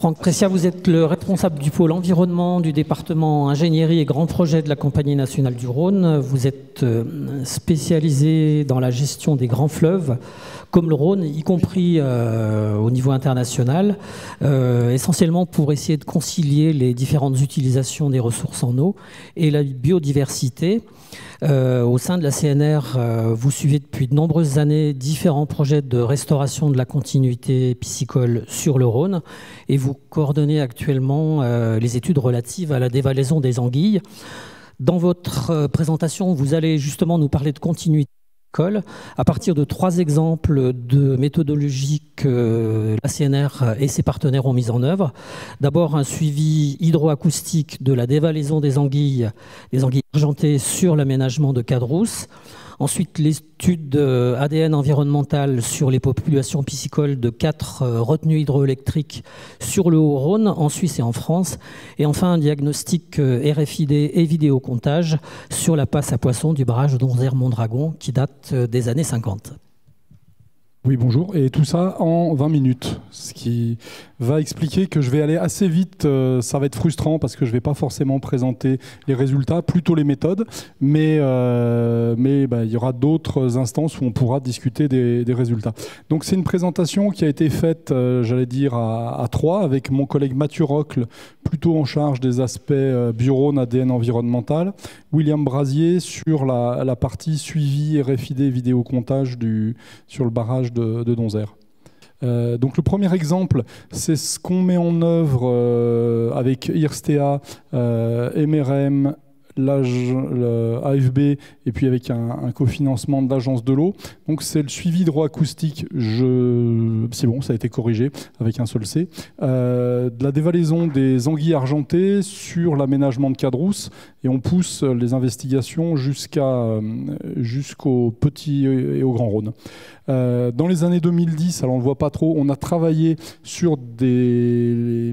Franck Pressia, vous êtes le responsable du pôle environnement du département ingénierie et grands projets de la Compagnie nationale du Rhône. Vous êtes spécialisé dans la gestion des grands fleuves, comme le Rhône, y compris au niveau international, essentiellement pour essayer de concilier les différentes utilisations des ressources en eau et la biodiversité. Au sein de la CNR, vous suivez depuis de nombreuses années différents projets de restauration de la continuité piscicole sur le Rhône et vous coordonnez actuellement les études relatives à la dévalaison des anguilles. Dans votre présentation, vous allez justement nous parler de continuité piscicole à partir de 3 exemples de méthodologies que la CNR et ses partenaires ont mis en œuvre. D'abord, un suivi hydroacoustique de la dévalaison des anguilles argentées sur l'aménagement de Cadrousse. Ensuite, l'étude ADN environnementale sur les populations piscicoles de 4 retenues hydroélectriques sur le Haut-Rhône, en Suisse et en France. Et enfin, un diagnostic RFID et vidéocomptage sur la passe à poissons du barrage d'Onzère-Mondragon qui date des années 50. Oui, bonjour. Et tout ça en 20 minutes, ce qui va expliquer que je vais aller assez vite. Ça va être frustrant parce que je ne vais pas forcément présenter les résultats, plutôt les méthodes. Mais il y aura d'autres instances où on pourra discuter des résultats. Donc c'est une présentation qui a été faite, j'allais dire, à 3 avec mon collègue Mathieu Rocle, plutôt en charge des aspects Biorhône, ADN environnemental, William Brasier sur la partie suivi RFID vidéocomptage sur le barrage de Donzère. Donc le premier exemple, c'est ce qu'on met en œuvre avec IRSTEA, MRM, l'AFB et puis avec un cofinancement de l'agence de l'eau. Donc c'est le suivi hydroacoustique, c'est bon, ça a été corrigé avec un seul C, de la dévalaison des anguilles argentées sur l'aménagement de Cadrousse et on pousse les investigations jusqu'au petit et au Grand Rhône. Dans les années 2010, alors on ne le voit pas trop, on a travaillé sur les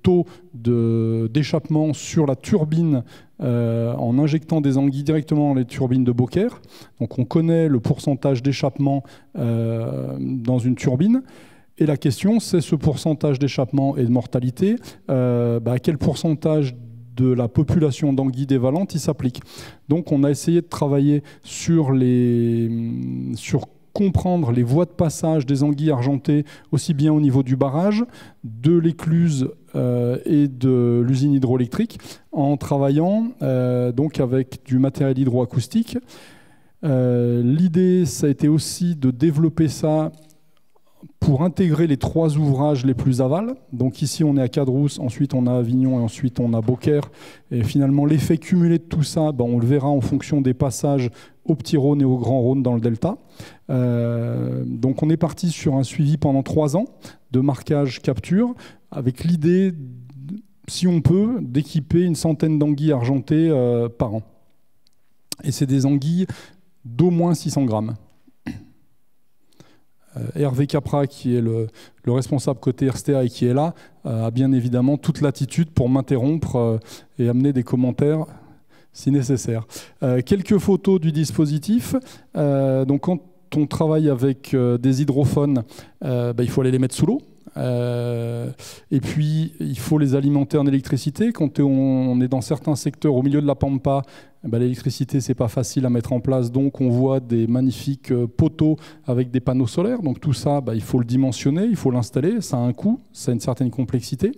taux d'échappement sur la turbine en injectant des anguilles directement dans les turbines de Beaucaire. Donc on connaît le pourcentage d'échappement dans une turbine. Et la question, c'est ce pourcentage d'échappement et de mortalité, à quel pourcentage de la population d'anguilles dévalantes il s'applique. Donc on a essayé de travailler sur comprendre les voies de passage des anguilles argentées, aussi bien au niveau du barrage, de l'écluse et de l'usine hydroélectrique, en travaillant donc avec du matériel hydroacoustique. L'idée, ça a été aussi de développer ça pour intégrer les 3 ouvrages les plus aval. Donc ici, on est à Cadrousse, ensuite on a Avignon et ensuite on a Beaucaire. Et finalement, l'effet cumulé de tout ça, on le verra en fonction des passages au Petit Rhône et au Grand Rhône dans le delta. Donc on est parti sur un suivi pendant 3 ans de marquage capture avec l'idée, si on peut, d'équiper une centaine d'anguilles argentées par an. Et c'est des anguilles d'au moins 600 grammes. Hervé Capra, qui est le responsable côté RSTEA et qui est là, a bien évidemment toute l'attitude pour m'interrompre et amener des commentaires si nécessaire. Quelques photos du dispositif. Donc quand on travaille avec des hydrophones, il faut aller les mettre sous l'eau. Et puis il faut les alimenter en électricité. Quand on est dans certains secteurs au milieu de la pampa, l'électricité c'est pas facile à mettre en place, donc on voit des magnifiques poteaux avec des panneaux solaires. Donc tout ça, il faut le dimensionner, il faut l'installer, ça a un coût, ça a une certaine complexité.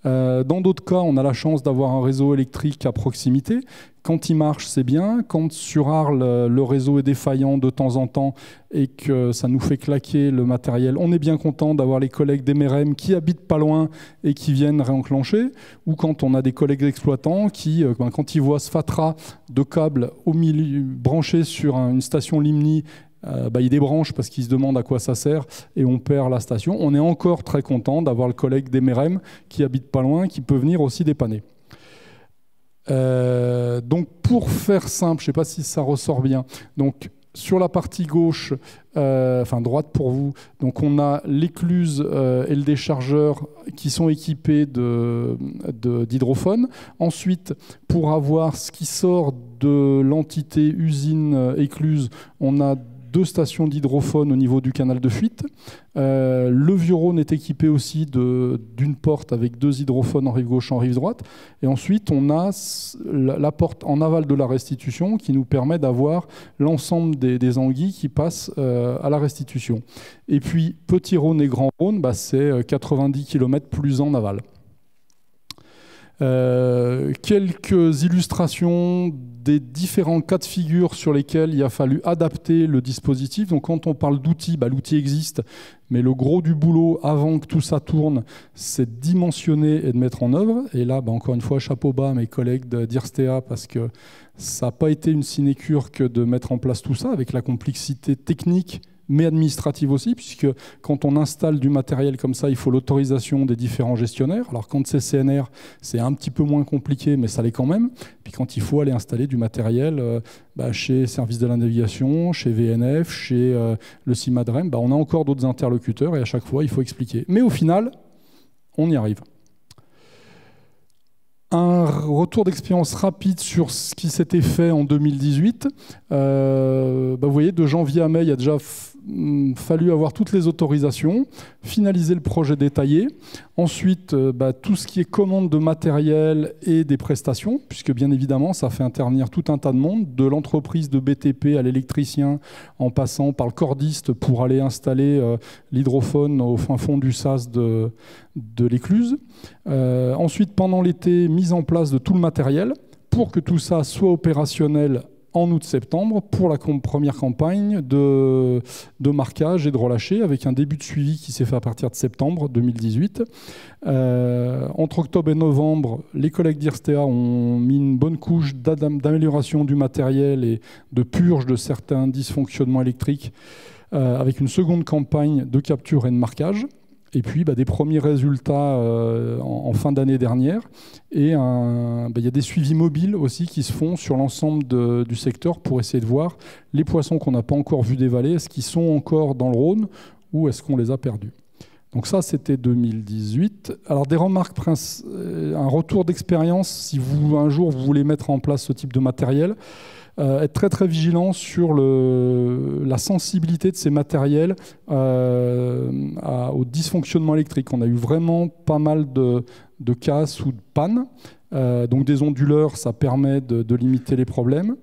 Dans d'autres cas, on a la chance d'avoir un réseau électrique à proximité. Quand il marche, c'est bien. Quand sur Arles, le réseau est défaillant de temps en temps et que ça nous fait claquer le matériel, on est bien content d'avoir les collègues d'MRM qui habitent pas loin et qui viennent réenclencher. Ou quand on a des collègues exploitants qui, quand ils voient ce fatras de câbles au milieu, branché sur une station Limni, ils débranchent parce qu'ils se demandent à quoi ça sert et on perd la station. On est encore très content d'avoir le collègue d'MRM qui habite pas loin, qui peut venir aussi dépanner. Donc pour faire simple, je ne sais pas si ça ressort bien, donc sur la partie gauche, droite pour vous, donc on a l'écluse et le déchargeur qui sont équipés d'hydrophones. Ensuite, pour avoir ce qui sort de l'entité usine écluse, on a 2 stations d'hydrophone au niveau du canal de fuite. Le Vieux-Rhône est équipé aussi d'une porte avec 2 hydrophones en rive gauche et en rive droite. Et ensuite, on a la porte en aval de la restitution qui nous permet d'avoir l'ensemble des anguilles qui passent à la restitution. Et puis, Petit Rhône et Grand Rhône, c'est 90 km plus en aval. Quelques illustrations des différents cas de figure sur lesquels il a fallu adapter le dispositif. Donc quand on parle d'outils, l'outil existe, mais le gros du boulot avant que tout ça tourne, c'est de dimensionner et de mettre en œuvre. Et là, encore une fois, chapeau bas à mes collègues d'IRSTEA, parce que ça n'a pas été une sinécure que de mettre en place tout ça, avec la complexité technique mais administrative aussi, puisque quand on installe du matériel comme ça, il faut l'autorisation des différents gestionnaires. Alors quand c'est CNR, c'est un petit peu moins compliqué, mais ça l'est quand même. Puis quand il faut aller installer du matériel chez Service de la Navigation, chez VNF, chez le CIMADREM, on a encore d'autres interlocuteurs et à chaque fois, il faut expliquer. Mais au final, on y arrive. Un retour d'expérience rapide sur ce qui s'était fait en 2018. Vous voyez, de janvier à mai, il y a déjà fallu avoir toutes les autorisations, finaliser le projet détaillé. Ensuite, tout ce qui est commande de matériel et des prestations, puisque bien évidemment, ça fait intervenir tout un tas de monde, de l'entreprise de BTP à l'électricien, en passant par le cordiste pour aller installer l'hydrophone au fin fond du sas de l'Écluse. Ensuite, pendant l'été, mise en place de tout le matériel pour que tout ça soit opérationnel en août-septembre pour la première campagne de marquage et de relâcher, avec un début de suivi qui s'est fait à partir de septembre 2018. Entre octobre et novembre, les collègues d'IRSTEA ont mis une bonne couche d'amélioration du matériel et de purge de certains dysfonctionnements électriques, avec une seconde campagne de capture et de marquage. Et puis des premiers résultats en fin d'année dernière. Et il y a des suivis mobiles aussi qui se font sur l'ensemble du secteur pour essayer de voir les poissons qu'on n'a pas encore vus dévaler, est-ce qu'ils sont encore dans le Rhône ou est-ce qu'on les a perdus. Donc ça, c'était 2018. Alors des remarques, un retour d'expérience, si un jour vous voulez mettre en place ce type de matériel, être très très vigilant sur la sensibilité de ces matériels au dysfonctionnement électrique. On a eu vraiment pas mal de casses ou de pannes. Donc des onduleurs, ça permet de limiter les problèmes.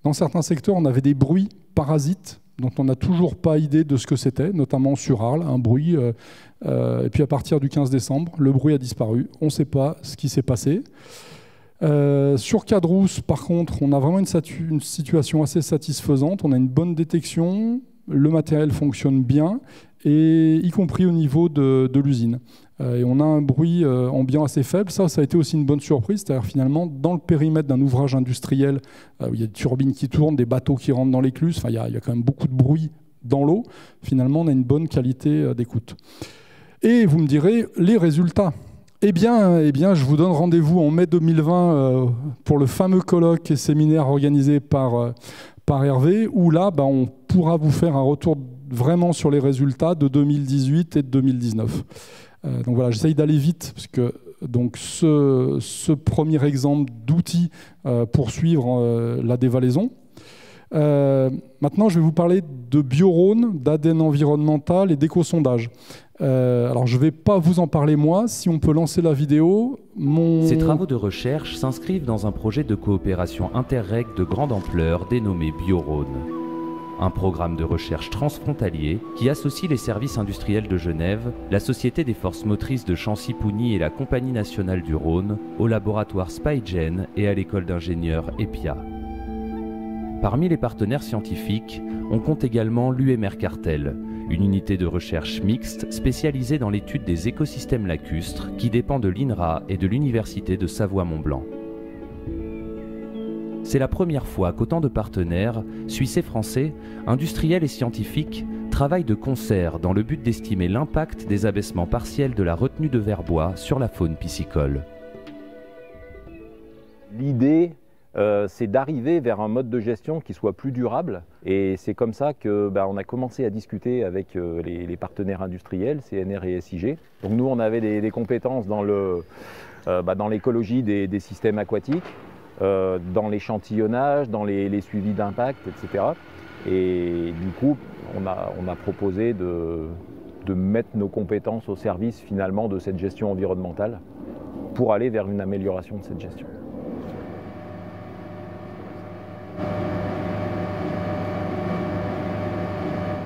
Dans certains secteurs, on avait des bruits parasites dont on n'a toujours pas idée de ce que c'était, notamment sur Arles, un bruit. Et puis à partir du 15 décembre, le bruit a disparu. On ne sait pas ce qui s'est passé. Sur Cadrousse, par contre, on a vraiment une situation assez satisfaisante. On a une bonne détection, le matériel fonctionne bien, et y compris au niveau de l'usine. Et on a un bruit ambiant assez faible. Ça a été aussi une bonne surprise. C'est-à-dire finalement, dans le périmètre d'un ouvrage industriel, où il y a des turbines qui tournent, des bateaux qui rentrent dans l'écluse, il y a quand même beaucoup de bruit dans l'eau. Finalement, on a une bonne qualité d'écoute. Et vous me direz, les résultats. Eh bien, je vous donne rendez-vous en mai 2020 pour le fameux colloque et séminaire organisé par Hervé, où là, on pourra vous faire un retour vraiment sur les résultats de 2018 et de 2019. Donc voilà, j'essaye d'aller vite, parce que donc, ce premier exemple d'outil pour suivre la dévalaison. Maintenant, je vais vous parler de Biorhône, d'ADN environnemental et d'éco-sondage. Alors, je ne vais pas vous en parler moi. Si on peut lancer la vidéo, Ces travaux de recherche s'inscrivent dans un projet de coopération interreg de grande ampleur dénommé Biorhône. Un programme de recherche transfrontalier qui associe les services industriels de Genève, la Société des forces motrices de Chancy-Pougny et la Compagnie nationale du Rhône, au laboratoire SPyGen et à l'école d'ingénieurs EPIA. Parmi les partenaires scientifiques, on compte également l'UMR Cartel, une unité de recherche mixte spécialisée dans l'étude des écosystèmes lacustres qui dépend de l'INRA et de l'Université de Savoie-Mont-Blanc. C'est la première fois qu'autant de partenaires, suisses et français, industriels et scientifiques, travaillent de concert dans le but d'estimer l'impact des abaissements partiels de la retenue de verbois sur la faune piscicole. L'idée, c'est d'arriver vers un mode de gestion qui soit plus durable. Et c'est comme ça qu'on a commencé à discuter avec les partenaires industriels, CNR et SIG. Donc nous, on avait des compétences dans l'écologie des systèmes aquatiques, dans l'échantillonnage, dans les suivis d'impact, etc. Et du coup, on a proposé de mettre nos compétences au service finalement de cette gestion environnementale pour aller vers une amélioration de cette gestion.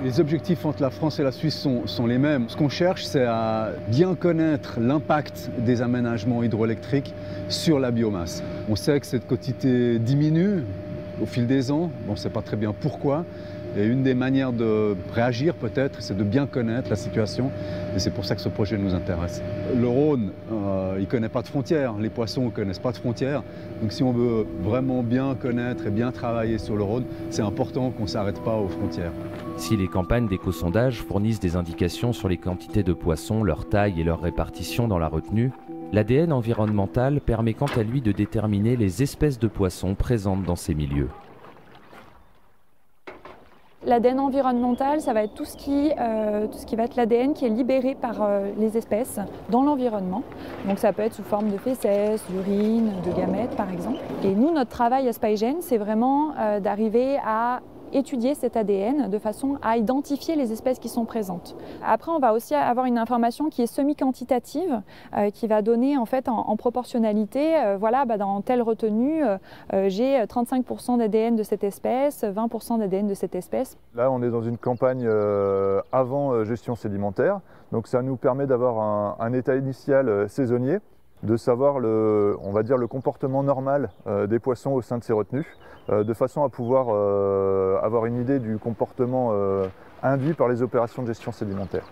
Les objectifs entre la France et la Suisse sont les mêmes. Ce qu'on cherche, c'est à bien connaître l'impact des aménagements hydroélectriques sur la biomasse. On sait que cette quotité diminue au fil des ans. On ne sait pas très bien pourquoi. Et une des manières de réagir peut-être, c'est de bien connaître la situation. Et c'est pour ça que ce projet nous intéresse. Le Rhône, il ne connaît pas de frontières. Les poissons ne connaissent pas de frontières. Donc si on veut vraiment bien connaître et bien travailler sur le Rhône, c'est important qu'on ne s'arrête pas aux frontières. Si les campagnes d'éco-sondage fournissent des indications sur les quantités de poissons, leur taille et leur répartition dans la retenue, l'ADN environnemental permet quant à lui de déterminer les espèces de poissons présentes dans ces milieux. L'ADN environnemental, ça va être tout ce qui va être l'ADN qui est libéré par les espèces dans l'environnement. Donc ça peut être sous forme de fesses, d'urine, de gamètes par exemple. Et nous, notre travail à Spygen, c'est vraiment d'arriver à étudier cet ADN de façon à identifier les espèces qui sont présentes. Après, on va aussi avoir une information qui est semi-quantitative, qui va donner en fait en proportionnalité, voilà, dans telle retenue, j'ai 35% d'ADN de cette espèce, 20% d'ADN de cette espèce. Là, on est dans une campagne avant gestion sédimentaire, donc ça nous permet d'avoir un état initial saisonnier, de savoir on va dire le comportement normal des poissons au sein de ces retenues, de façon à pouvoir avoir une idée du comportement induit par les opérations de gestion sédimentaire.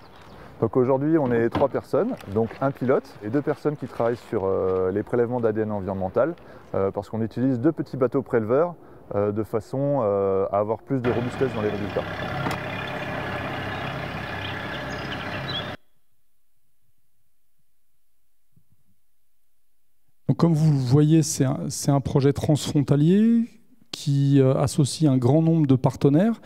Donc aujourd'hui, on est 3 personnes, donc un pilote et 2 personnes qui travaillent sur les prélèvements d'ADN environnemental, parce qu'on utilise 2 petits bateaux préleveurs de façon à avoir plus de robustesse dans les résultats. Donc, comme vous le voyez, c'est un projet transfrontalier qui associe un grand nombre de partenaires.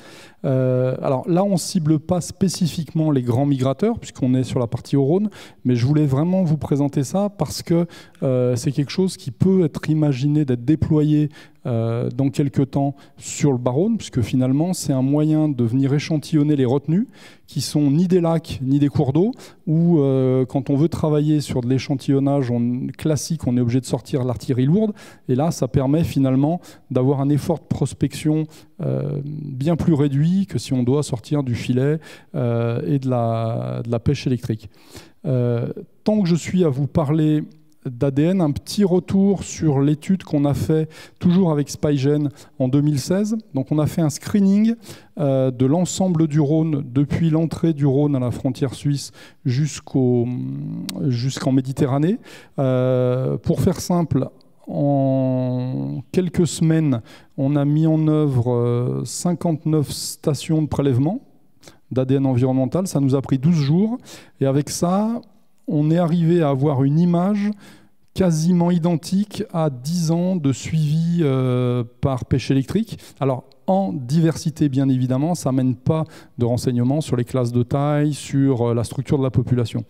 Alors là, on ne cible pas spécifiquement les grands migrateurs, puisqu'on est sur la partie au Rhône, mais je voulais vraiment vous présenter ça parce que c'est quelque chose qui peut être imaginé d'être déployé dans quelques temps sur le Bas-Rhône, puisque finalement, c'est un moyen de venir échantillonner les retenues qui sont ni des lacs ni des cours d'eau, où quand on veut travailler sur de l'échantillonnage classique, on est obligé de sortir l'artillerie lourde, et là, ça permet finalement d'avoir un effort de prospection bien plus réduit que si on doit sortir du filet et de la pêche électrique. Tant que je suis à vous parler d'ADN, un petit retour sur l'étude qu'on a fait toujours avec Spygen en 2016. Donc on a fait un screening de l'ensemble du Rhône depuis l'entrée du Rhône à la frontière suisse jusqu'en Méditerranée. Pour faire simple, en quelques semaines, on a mis en œuvre 59 stations de prélèvement d'ADN environnemental. Ça nous a pris 12 jours. Et avec ça, on est arrivé à avoir une image quasiment identique à 10 ans de suivi par pêche électrique. Alors, en diversité, bien évidemment, ça n'amène pas de renseignements sur les classes de taille, sur la structure de la population.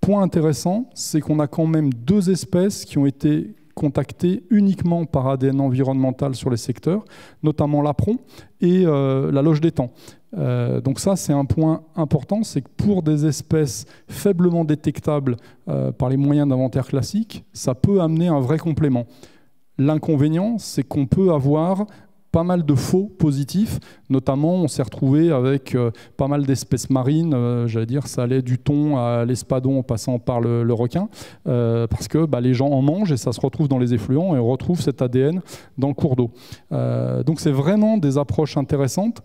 Point intéressant, c'est qu'on a quand même 2 espèces qui ont été contactées uniquement par ADN environnemental sur les secteurs, notamment l'apron et la loge d'étang. Donc ça, c'est un point important, c'est que pour des espèces faiblement détectables par les moyens d'inventaire classiques, ça peut amener un vrai complément. L'inconvénient, c'est qu'on peut avoir pas mal de faux positifs, notamment on s'est retrouvé avec pas mal d'espèces marines, j'allais dire ça allait du thon à l'espadon en passant par le requin, parce que les gens en mangent et ça se retrouve dans les effluents et on retrouve cet ADN dans le cours d'eau. Donc c'est vraiment des approches intéressantes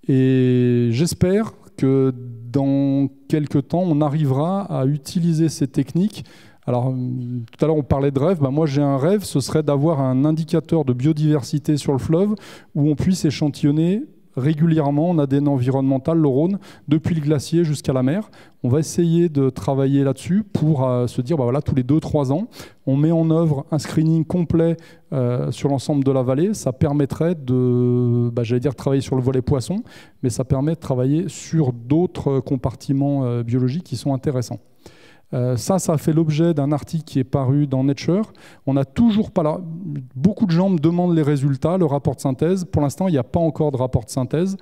et j'espère que dans quelques temps on arrivera à utiliser ces techniques. Alors, tout à l'heure, on parlait de rêve. Moi, j'ai un rêve, ce serait d'avoir un indicateur de biodiversité sur le fleuve où on puisse échantillonner régulièrement en ADN environnemental le Rhône, depuis le glacier jusqu'à la mer. On va essayer de travailler là-dessus pour se dire, voilà, tous les 2-3 ans, on met en œuvre un screening complet sur l'ensemble de la vallée. Ça permettrait de, j'allais dire, travailler sur le volet poisson, mais ça permet de travailler sur d'autres compartiments biologiques qui sont intéressants. Ça a fait l'objet d'un article qui est paru dans Nature. On n'a toujours pas là. Beaucoup de gens me demandent les résultats, le rapport de synthèse. Pour l'instant, il n'y a pas encore de rapport de synthèse.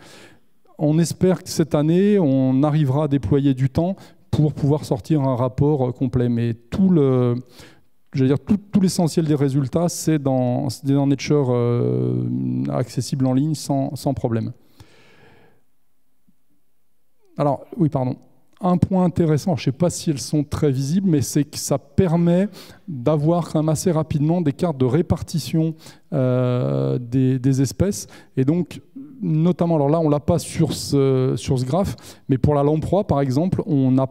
On espère que cette année, on arrivera à déployer du temps pour pouvoir sortir un rapport complet. Mais tout l'essentiel des résultats, c'est dans Nature accessible en ligne sans problème. Alors, oui, pardon. Un point intéressant, je ne sais pas si elles sont très visibles, mais c'est que ça permet d'avoir quand même assez rapidement des cartes de répartition des espèces. Et donc, notamment, alors là, on ne l'a pas sur ce graphe, mais pour la lamproie, par exemple, on a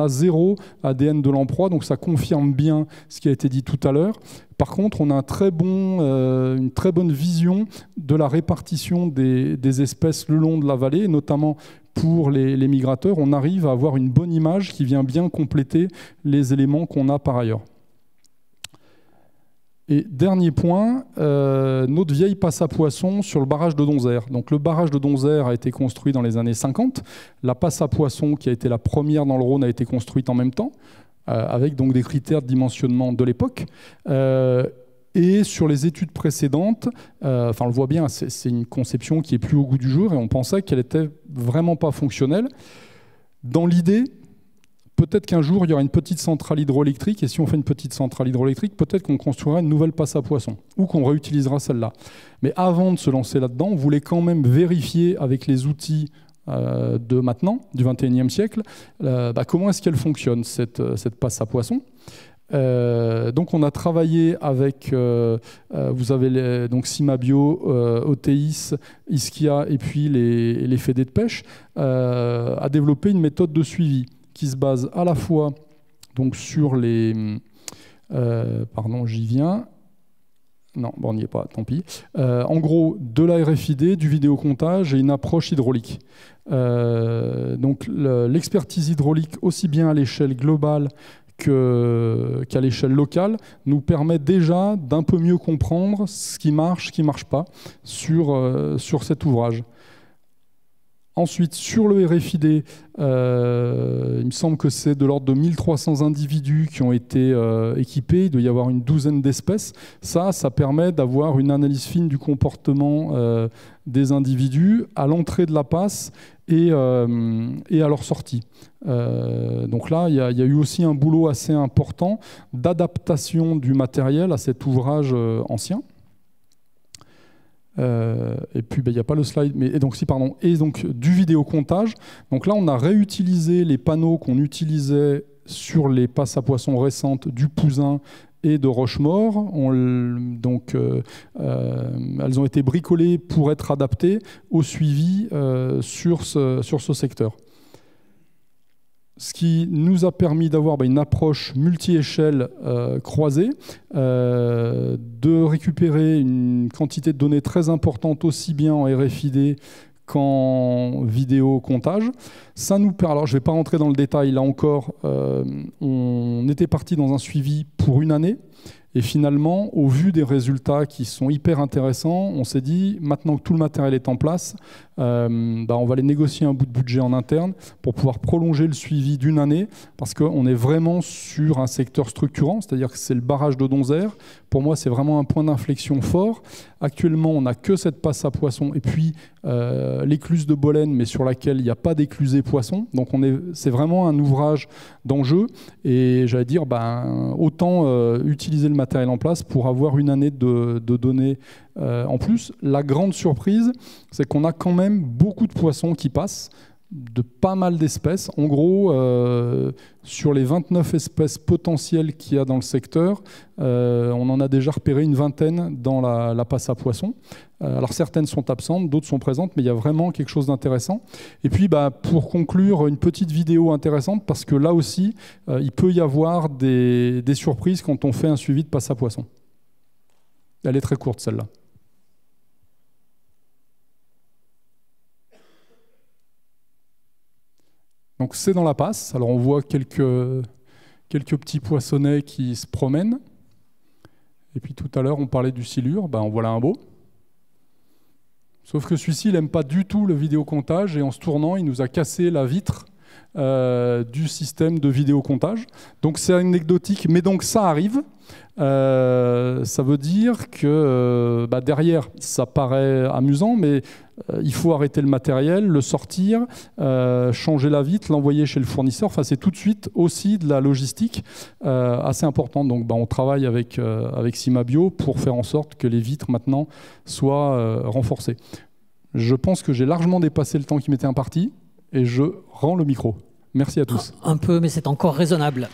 0 ADN de lamproie, donc ça confirme bien ce qui a été dit tout à l'heure. Par contre, on a une très bonne vision de la répartition des espèces le long de la vallée, notamment pour les migrateurs. On arrive à avoir une bonne image qui vient bien compléter les éléments qu'on a par ailleurs. Et dernier point, notre vieille passe à poisson sur le barrage de Donzère. Donc le barrage de Donzère a été construit dans les années 50. La passe à poisson, qui a été la première dans le Rhône, a été construite en même temps, avec donc des critères de dimensionnement de l'époque. Et sur les études précédentes, on le voit bien, c'est une conception qui est plus au goût du jour et on pensait qu'elle était vraiment pas fonctionnelle. Dans l'idée, peut-être qu'un jour, il y aura une petite centrale hydroélectrique et si on fait une petite centrale hydroélectrique, peut-être qu'on construira une nouvelle passe à poisson ou qu'on réutilisera celle-là. Mais avant de se lancer là-dedans, on voulait quand même vérifier avec les outils de maintenant, du 21e siècle, comment est-ce qu'elle fonctionne, cette passe à poisson. Donc on a travaillé avec, vous avez donc Cimabio, Oteis, Ischia et puis les fédés de pêche, à développer une méthode de suivi qui se base à la fois donc, sur les... pardon, j'y viens. Non, bon, on n'y est pas, tant pis. En gros, de la RFID, du vidéocomptage et une approche hydraulique. Donc l'expertise hydraulique, aussi bien à l'échelle globale qu'à l'échelle locale, nous permet déjà d'un peu mieux comprendre ce qui ne marche pas sur cet ouvrage. Ensuite, sur le RFID, il me semble que c'est de l'ordre de 1300 individus qui ont été équipés. Il doit y avoir une douzaine d'espèces. Ça permet d'avoir une analyse fine du comportement des individus à l'entrée de la passe et à leur sortie. Donc là, il y a eu aussi un boulot assez important d'adaptation du matériel à cet ouvrage ancien. Et puis il n'y a pas le slide, mais et donc du vidéocomptage. Donc là on a réutilisé les panneaux qu'on utilisait sur les passes à poissons récentes du Pouzin et de Rochemort. Elles ont été bricolées pour être adaptées au suivi sur ce secteur. Ce qui nous a permis d'avoir une approche multi-échelle croisée, de récupérer une quantité de données très importante aussi bien en RFID qu'en vidéo-comptage. Ça nous permet, alors je ne vais pas rentrer dans le détail là encore, on était parti dans un suivi pour une année. Et finalement, au vu des résultats qui sont hyper intéressants, on s'est dit, maintenant que tout le matériel est en place, on va aller négocier un bout de budget en interne pour pouvoir prolonger le suivi d'une année, parce qu'on est vraiment sur un secteur structurant, c'est-à-dire que c'est le barrage de Donzère. Pour moi, c'est vraiment un point d'inflexion fort. Actuellement, on n'a que cette passe à poisson et puis l'écluse de Bolène, mais sur laquelle il n'y a pas d'éclusée poisson. Donc c'est vraiment un ouvrage d'enjeu. Et j'allais dire, autant utiliser le matériel en place pour avoir une année de données en plus. La grande surprise, c'est qu'on a quand même beaucoup de poissons qui passent, de pas mal d'espèces. En gros, sur les 29 espèces potentielles qu'il y a dans le secteur, on en a déjà repéré une vingtaine dans la passe à poissons. Alors certaines sont absentes, d'autres sont présentes, mais il y a vraiment quelque chose d'intéressant. Et puis pour conclure, une petite vidéo intéressante, parce que là aussi, il peut y avoir des surprises quand on fait un suivi de passe à poissons. Elle est très courte celle-là. Donc c'est dans la passe. Alors on voit quelques petits poissonnets qui se promènent. Et puis tout à l'heure on parlait du silure, en voilà un beau. Sauf que celui-ci il n'aime pas du tout le vidéocomptage et en se tournant il nous a cassé la vitre du système de vidéocomptage. Donc c'est anecdotique, mais donc ça arrive. Ça veut dire que derrière, ça paraît amusant, mais il faut arrêter le matériel, le sortir, changer la vitre, l'envoyer chez le fournisseur. Enfin, c'est tout de suite aussi de la logistique assez importante. Donc, on travaille avec Cimabio pour faire en sorte que les vitres maintenant soient renforcées. Je pense que j'ai largement dépassé le temps qui m'était imparti et je rends le micro. Merci à tous. Un peu, mais c'est encore raisonnable.